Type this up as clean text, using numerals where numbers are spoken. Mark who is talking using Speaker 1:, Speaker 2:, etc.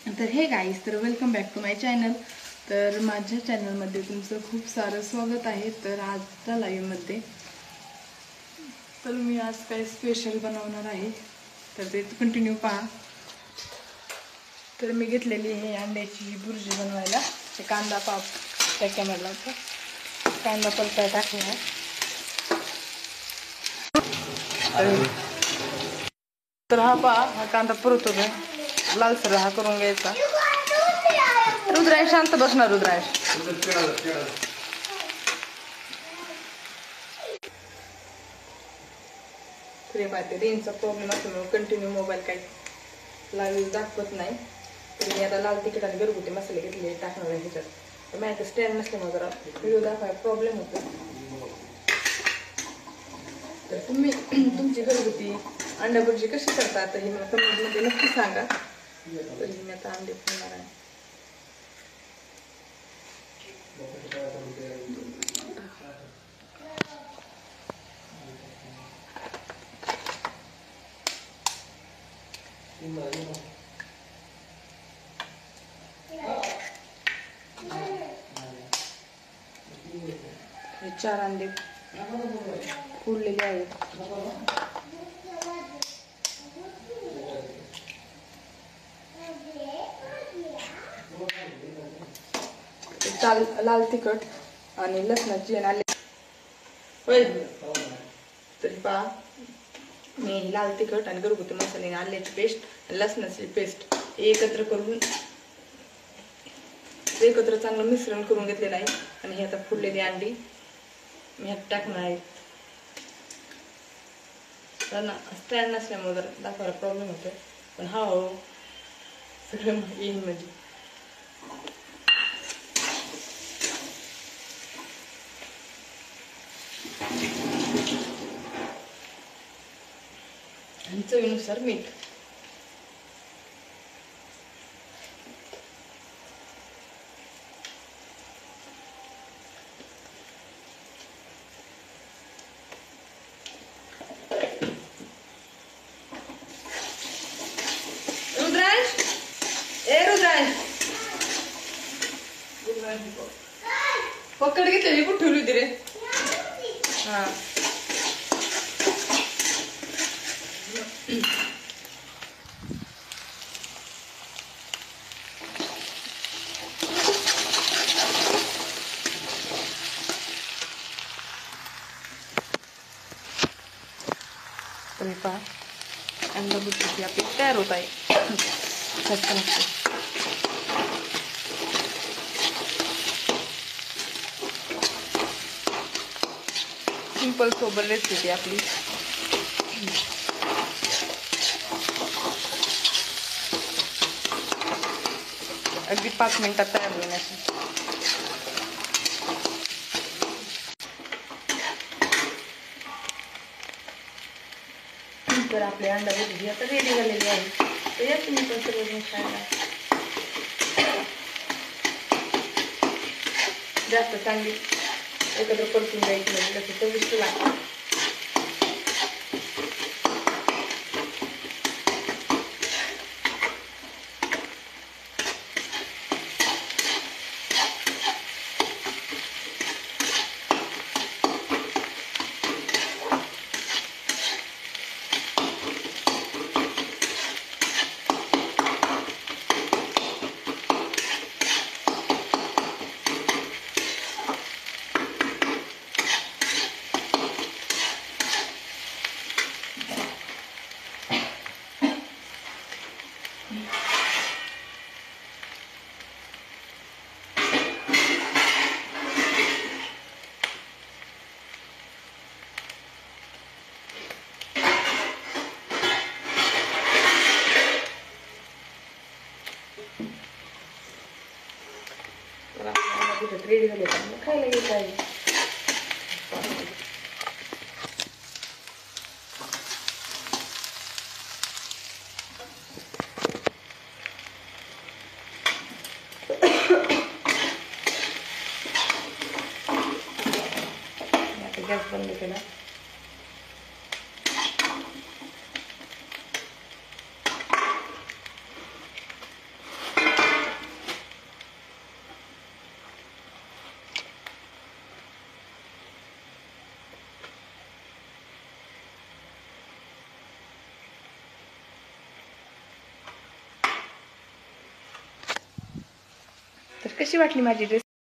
Speaker 1: तर हे गाईस, तर welcome back to my channel. तर माझ्या चॅनलमध्ये तुमचं खूप सारं स्वागत आहे. तर आजच्या लाईव्हमध्ये तर मी आज काही स्पेशल बनवणार आहे, तर ते कंटिन्यू पहा. तर मी घेतलेली आहे अंड्याची बुर्जी बनवायला. ते कांदा पाप त्या कॅमेराला कांदा परताय टाकला आहे. तर हा पहा, हा कांदा परतोय, लालसर हा करून घ्यायचा. रुद्रांश शांत बसणार. रुद्रांश तरी पाहते, रेंजचा प्रॉब्लेम असल्यामुळे कंटिन्यू मोबाईल काही लाईव्ह दाखवत नाही. तर मी आता लाल तिखट आणि घरगुती मसाले घेतले टाकणार आहे ह्याच्यात. तर माझ्या स्टँड नसल्यामुळे जरा व्हिडिओ दाखवायला प्रॉब्लेम होतो. तर तुम्ही तुमची घरगुती अंडा भुर्जी कशी करता तर हे मला कमेंटमध्ये नक्की सांगा. तर मी आता अंडे फोडणार आहे. हे 4 अंडे फोडलेले आहेत. लाल तिखट आणि लसणाची आले. तरी पहा, मी लाल तिखट आणि घरगुती मसाले, आल्याची पेस्ट, लसणाची पेस्ट एकत्र करून चांगलं मिश्रण करून घेतलेलं आहे. आणि हे आता फुललेली अंडी मी ह्यात टाकणार आहे. स्टँड नसल्यामुळे जर दाखवायला प्रॉब्लेम होतो, पण हा सगळं येईल म्हणजे. आणि चवीनुसार मीठ. पकड घेतलेली कुठे ठेवली होती रे? हा, तुम्ही पहा, अंडा भुर्जी आपली तयार होत आहे. सिंपल सोबर रेसिपी आपली. अगदी 5 मिनिटात तयार होण्याची. तर आपले अंडा भुर्जी आता रेडी झालेली आहे. तर या तुम्ही पण सर्वजण खायला. जास्त चांगली एकत्र परतून द्यायची म्हणजे कसं चविष्ट लागतं. रेडी झाले तर मग खायला घेत आहे. गॅस बंद केला. कशी वाटली माझी ड्रेस?